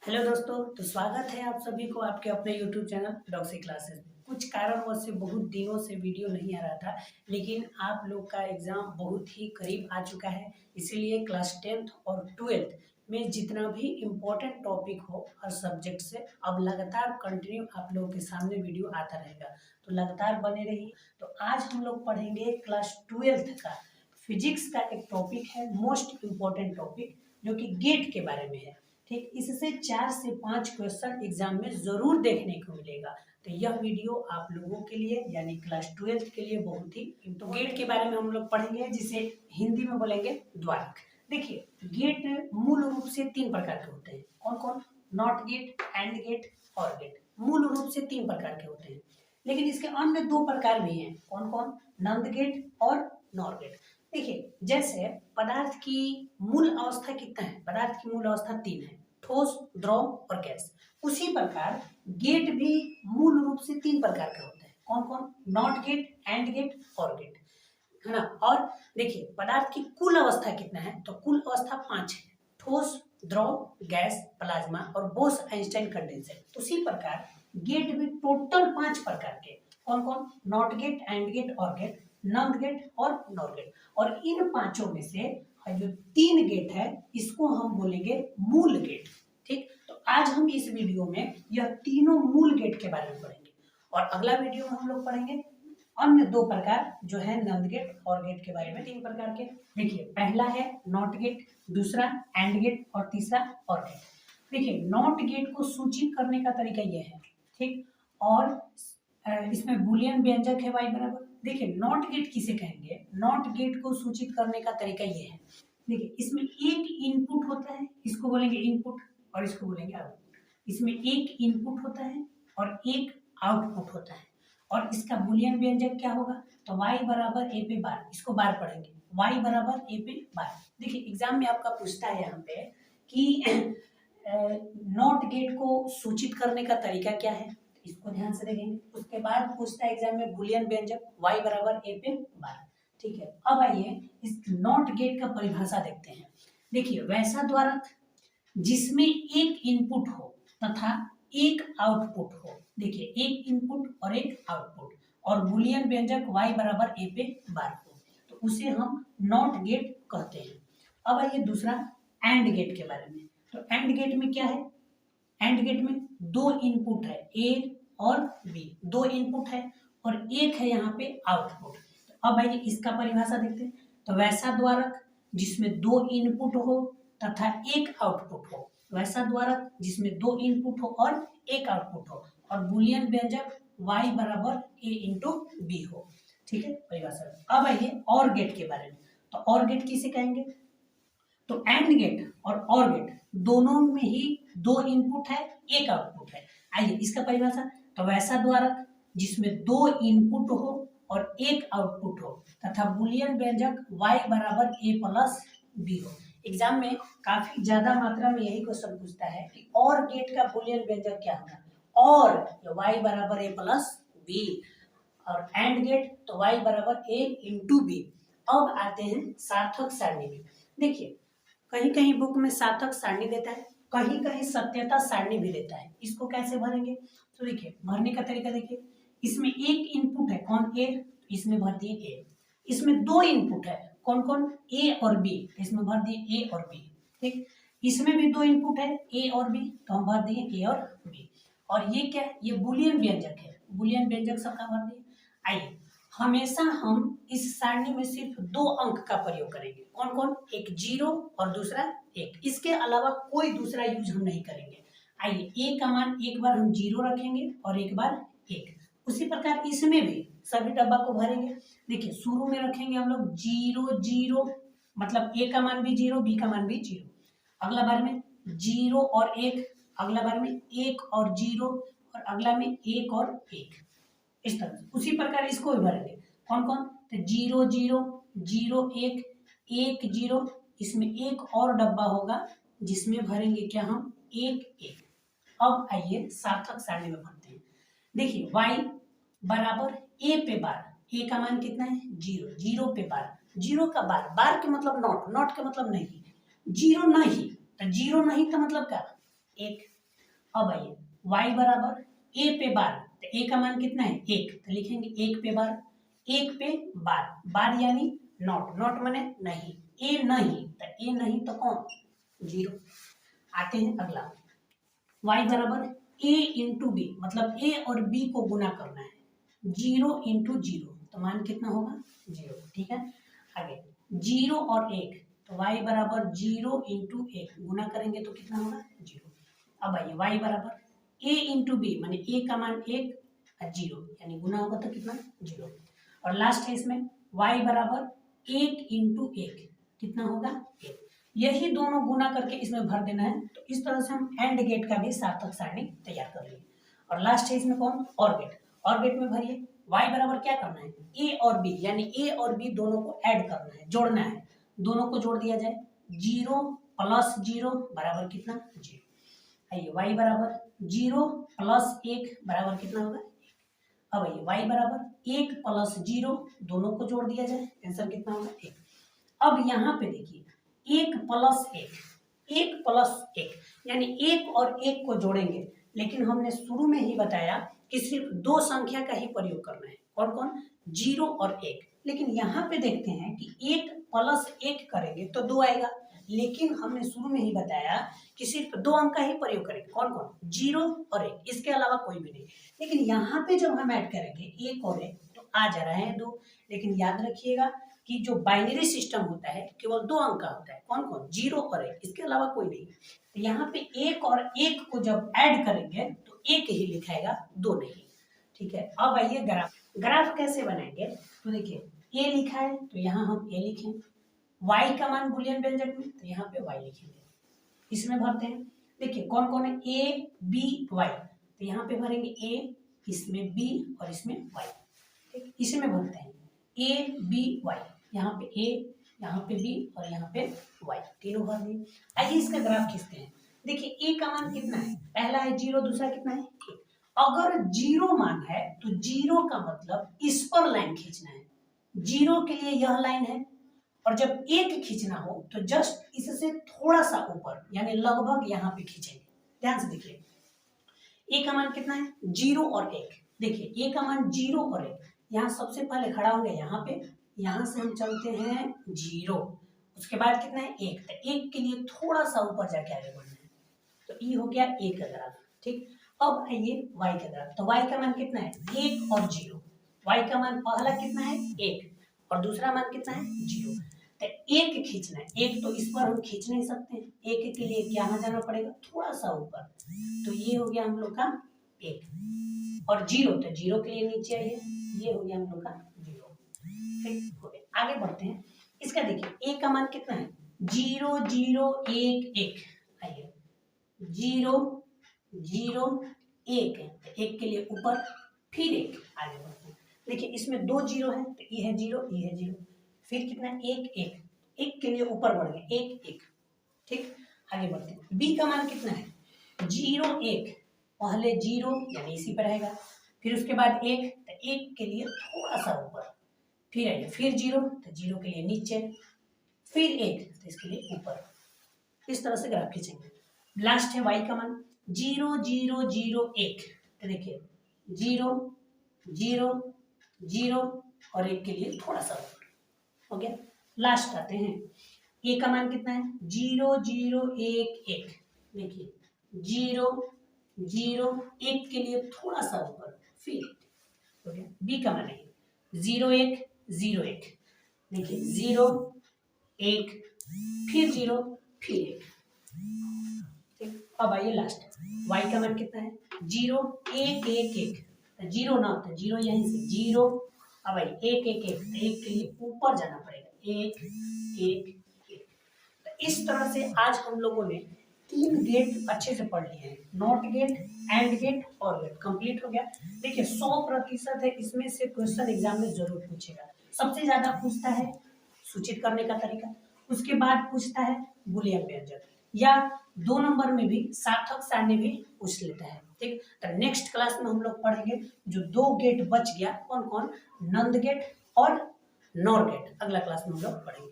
Hello दोस्तों, तो स्वागत है आप सभी को आपके अपने यूट्यूब चैनल डॉक्सी क्लासेस में। कुछ कारणवश से बहुत दिनों से वीडियो नहीं आ रहा था, लेकिन आप लोग का एग्ज़ाम बहुत ही करीब आ चुका है। इसीलिए क्लास 10th और 12th में जितना भी इम्पोर्टेंट टॉपिक हो हर सब्जेक्ट से अब लगातार कंटिन्यू आप लोगों के सामने वीडियो आता रहेगा, तो लगातार बने रहिए। तो आज हम लोग पढ़ेंगे क्लास 12th का फिजिक्स का एक टॉपिक है, मोस्ट इम्पोर्टेंट टॉपिक, जो कि गेट के बारे में है। ठीक, इससे 4 से 5 क्वेश्चन एग्जाम में जरूर देखने को मिलेगा। तो यह वीडियो आप लोगों के लिए यानी क्लास 12th के लिए बहुत ही तो गेट के बारे में हम लोग पढ़ेंगे, जिसे हिंदी में बोलेंगे द्वारक। देखिए, गेट मूल रूप से 3 प्रकार के होते हैं। कौन कौन? नॉट गेट, एंड गेट और गेट। मूल रूप से 3 प्रकार के होते हैं, लेकिन इसके अन्य 2 प्रकार भी हैं। कौन कौन? नंद गेट और नॉर गेट। देखिए, जैसे पदार्थ की मूल अवस्था कितना है? पदार्थ की मूल अवस्था 3 है, ठोस, द्रव और गैस। उसी प्रकार गेट भी मूल रूप से 3 प्रकार के होते हैं। कौन कौन? नॉट गेट, एंड गेट और गेट, है ना। और देखिए, पदार्थ की कुल अवस्था कितना है? तो कुल अवस्था 5 है, ठोस, द्रव, गैस, प्लाज्मा और बोस-आइंस्टाइन कंडेंसेट। उसी प्रकार गेट भी टोटल 5 प्रकार के। कौन कौन? नॉट गेट, एंड गेट और गेट, नंद गेट और नॉर गेट। और इन पांचों में से जो 3 गेट है, इसको हम बोलेंगे मूल गेट। ठीक, तो आज हम इस वीडियो में यह तीनों मूल गेट के बारे में पढ़ेंगे, और अगला वीडियो में हम लोग पढ़ेंगे अन्य 2 प्रकार जो है नंद गेट और गेट के बारे में। 3 प्रकार के। देखिए, पहला है नॉट गेट, दूसरा एंड गेट और तीसरा और गेट। देखिए, नॉट गेट को सूचित करने का तरीका यह है, ठीक, और इसमें बुलियन व्यंजक है y बराबर। देखिए, नॉट गेट किसे कहेंगे? नॉट गेट को सूचित करने का तरीका ये है। देखिए, इसमें एक इनपुट होता है, इसको बोलेंगे इनपुट, और इसको बोलेंगे आउटपुट। इसमें एक इनपुट होता है और एक आउटपुट होता है, और इसका बुलियन व्यंजक क्या होगा? तो y बराबर a पे बार। इसको बार पढ़ेंगे, y बराबर a पे बार। देखिए, एग्जाम में आपका पूछता है यहाँ पे कि नॉट गेट को सूचित करने का तरीका क्या है, इसको ध्यान से देखेंगे। उसके बाद पूछता है एग्जाम में बुलियन व्यंजक y बराबर a पे बार। ठीक है, अब आइए इस नॉट गेट का परिभाषा देखते हैं। देखिए, वैसा द्वारक जिसमें एक इनपुट हो तथा एक आउटपुट हो। देखिए, एक इनपुट और एक आउटपुट, और बुलियन व्यंजक y बराबर a पे बार हो, तो उसे हम नॉट गेट कहते हैं। अब आइए दूसरा एंड गेट के बारे में। तो एंड गेट में क्या है? एंड गेट में 2 इनपुट है, ए और बी। 2 इनपुट है और एक है यहाँ पे आउटपुट। तो अब आइए इसका परिभाषा देखते हैं। तो वैसा द्वारक जिसमें 2 इनपुट हो तथा एक आउटपुट हो। वैसा द्वारक जिसमें 2 इनपुट हो और एक आउटपुट हो, और बुलियन व्यंजक y बराबर a इंटू बी हो। ठीक है, परिभाषा। अब आइए और गेट के बारे में। तो और गेट किसे कहेंगे? तो एंड गेट और गेट दोनों में ही 2 इनपुट है, एक आउटपुट है। आइए इसका परिभाषा। तो वैसा द्वारक जिसमें 2 इनपुट हो और एक आउटपुट हो तथा बुलियन व्यंजक y बराबर a प्लस बी हो। एग्जाम में काफी ज्यादा मात्रा में यही क्वेश्चन पूछता है कि और गेट का बुलियन व्यंजक क्या होगा, और y बराबर a प्लस बी, और एंड गेट तो y बराबर a इंटू बी। अब आते हैं सार्थक सारणी में। देखिए, कहीं कहीं बुक में सार्थक सारणी देता है, कहीं कहीं सत्यता सारणी भी देता है। इसको कैसे भरेंगे? तो देखिए, भरने का तरीका देखिए। इसमें एक इनपुट है, कौन? ए, इसमें भर दिए ए। इसमें 2 इनपुट है, कौन कौन? ए और बी, इसमें भर दिए ए और बी। ठीक, इसमें भी 2 इनपुट है, ए और बी, तो हम भर दिए ए और बी। और ये क्या है? ये बुलियन व्यंजक है, बुलियन व्यंजक सबका भर दिए। आइए, हमेशा हम इस सारणी में सिर्फ 2 अंक का प्रयोग करेंगे। कौन कौन? एक 0 और दूसरा 1। इसके अलावा कोई दूसरा यूज हम नहीं करेंगे। आइए, ए का मान एक बार हम 0 रखेंगे और एक बार 1। उसी प्रकार इसमें भी सभी डब्बा को भरेंगे। देखिए, शुरू में रखेंगे हम लोग 0 0, मतलब ए का मान भी 0, बी का मान भी 0। अगला बार में 0 और 1, अगला बार में 1 और 0, और अगला में 1 और 1। इस तरह उसी प्रकार इसको भी भरेंगे। कौन कौन? तो 0 0 0 1 1 0। इसमें एक और डब्बा होगा जिसमें भरेंगे क्या हम? 1 1। अब आइए सार्थक सारणी में भरते हैं। देखिए, y बराबर a पे बार। a का मान कितना है? 0। 0 पे बार, 0 का बार, बार के मतलब नॉट, नॉट का मतलब नहीं, 0 नहीं, तो 0 नहीं का मतलब क्या? 1। अब आइए y बराबर a पे बार, तो a का मान कितना है 1, तो लिखेंगे 1 पे बार, 1 पे बार, बार यानी नॉट, नॉट माने नहीं, a नहीं, तो a नहीं तो कौन 0। आते हैं अगला, y बराबर a इंटू बी, मतलब a और b को गुना करना है, 0 इंटू 0, तो मान कितना होगा 0, ठीक है। आगे 0 और 1, तो y बराबर 0 इंटू 1 गुना करेंगे तो कितना होगा 0। अब आइए y बराबर a इंटू बी, माने a का मान 1 और 0, यानी गुना होगा तो कितना 0। और लास्ट है इसमें y बराबर 1 इंटू 1, कितना होगा 1। यही दोनों गुना करके इसमें भर देना है, तो इस तरह से हम एंड गेट का भी सार्थक सारणी तैयार कर लिए। और लास्ट है इसमें कौन और गेट, और गेट में भरिए y बराबर क्या करना है a और b, यानी a और b दोनों को ऐड करना है, जोड़ना है, दोनों को जोड़ दिया जाए, 0 प्लस 0 बराबर कितना 0। आइए y बराबर 0 प्लस 1 बराबर कितना होगा 1। अब आइए y बराबर 1 प्लस 0, दोनों को जोड़ दिया जाए, आंसर कितना होगा 1। अब यहाँ पे देखिए 1 प्लस 1, 1 प्लस 1 यानी 1 और 1 को जोड़ेंगे, लेकिन हमने शुरू में ही बताया कि सिर्फ दो संख्या का ही प्रयोग करना है, कौन कौन 0 और 1। लेकिन यहाँ पे देखते हैं कि 1 प्लस 1 करेंगे तो 2 आएगा, लेकिन हमने शुरू में ही बताया कि सिर्फ दो अंक का ही प्रयोग करेंगे, कौन कौन 0 और 1, इसके अलावा कोई भी नहीं। लेकिन यहाँ पे जब हम ऐड करेंगे 1 और 1 तो आ जा रहे हैं 2, लेकिन याद रखिएगा कि जो बाइनरी सिस्टम होता है केवल दो अंक का होता है, कौन कौन 0 और 1, इसके अलावा कोई नहीं। तो यहाँ पे 1 और 1 को जब ऐड करेंगे तो 1 ही लिखाएगा, 2 नहीं, ठीक है। अब आइए ग्राफ, ग्राफ कैसे बनाएंगे, तो देखिए a लिखा है तो यहाँ हम a लिखें, y का मान बुलियन व्यंजक में, तो यहाँ पे y लिखेंगे, इसमें भरते हैं। देखिए कौन कौन है a b y, तो यहाँ पे भरेंगे a, इसमें b और इसमें y, ठीक, इसमें भरते हैं a b y, यहाँ पे a, यहाँ पे b और यहाँ पे y, तीनों भर दिए। आइए इसका ग्राफ खींचते हैं। देखिए a का मान कितना है, पहला है 0, दूसरा कितना है 1। अगर 0 मान है तो 0 का मतलब इस पर लाइन खींचना है, 0 के लिए यह लाइन है, और जब 1 खींचना हो तो जस्ट इससे थोड़ा सा ऊपर, यानी लगभग यहाँ पे खींचेंगे। ध्यान से देखिए a का मान कितना है 0 और 1, देखिए a का मान 0 और 1, यहाँ सबसे पहले खड़ा होंगे यहाँ पे, यहाँ से हम चलते हैं 0, उसके बाद कितना है 1, तो 1 के लिए थोड़ा सा ऊपर जाके आगे बढ़ना है, तो ये हो गया 1 का ग्राफ, ठीक। अब आइए y का ग्राफ, तो y का मान कितना है 1 और 0, y का मान पहला कितना है 1 और दूसरा मान कितना है 0, तो 1 खींचना है, 1 तो इस पर हम खींच नहीं सकते हैं, 1 के लिए यहाँ जाना पड़ेगा थोड़ा सा ऊपर, तो ये हो गया हम लोग का 1, और 0 तो 0 के लिए नीचे आइए, ये हो गया हम लोग का 0, ठीक हो गया। आगे बढ़ते हैं, इसका देखिए a का मान कितना है 0 0 1 1, आइए 0 0 1 है, तो 1 के लिए ऊपर, फिर 1, आगे बढ़ते हैं। देखिए इसमें 2 0 है, तो ये है 0, ये है 0, फिर कितना 1 1, 1 के लिए ऊपर बढ़ गए 1 1, ठीक। आगे बढ़ते हैं, b का मान कितना है 0 1, पहले 0 यानी इसी पर रहेगा, फिर उसके बाद 1, तो 1 के लिए थोड़ा सा ऊपर, फिर आइए फिर 0, तो 0 के लिए नीचे, फिर 1, तो इसके लिए ऊपर, इस तरह से ग्राफ खींचेंगे। लास्ट है y का मान 0 0 0 1, तो देखिए 0 0 0 और 1 के लिए थोड़ा सा ऊपर, हो गया। लास्ट आते हैं, a का मान कितना है 0 0 1 1, देखिए 0 0 1 के लिए थोड़ा सा ऊपर, फिर हो गया। b का मान है 0 1 0 1, देखिए 0 1 फिर 0 फिर 1, ठीक। अब आइए लास्ट, y का मान कितना है 0 1 1 1, 0 ना तो 0 यहीं से 0, अब आइए 1 1 1, 1 के लिए ऊपर जाना पड़ेगा 1 1 1। तो इस तरह से आज हम लोगों ने 3 गेट अच्छे से पढ़ लिए हैं, नॉट गेट, एंड गेट और गेट कंप्लीट हो गया। देखिए 100% है, इसमें से क्वेश्चन एग्जाम में जरूर पूछेगा। सबसे ज्यादा पूछता है सूचित करने का तरीका, उसके बाद पूछता है बुलियन व्यंजक, या 2 नंबर में भी सार्थक सारणी भी पूछ लेता है, ठीक। तो नेक्स्ट क्लास में हम लोग पढ़ेंगे जो 2 गेट बच गया, कौन कौन, नंद गेट और नॉर गेट, अगला क्लास में हम लोग पढ़ेंगे।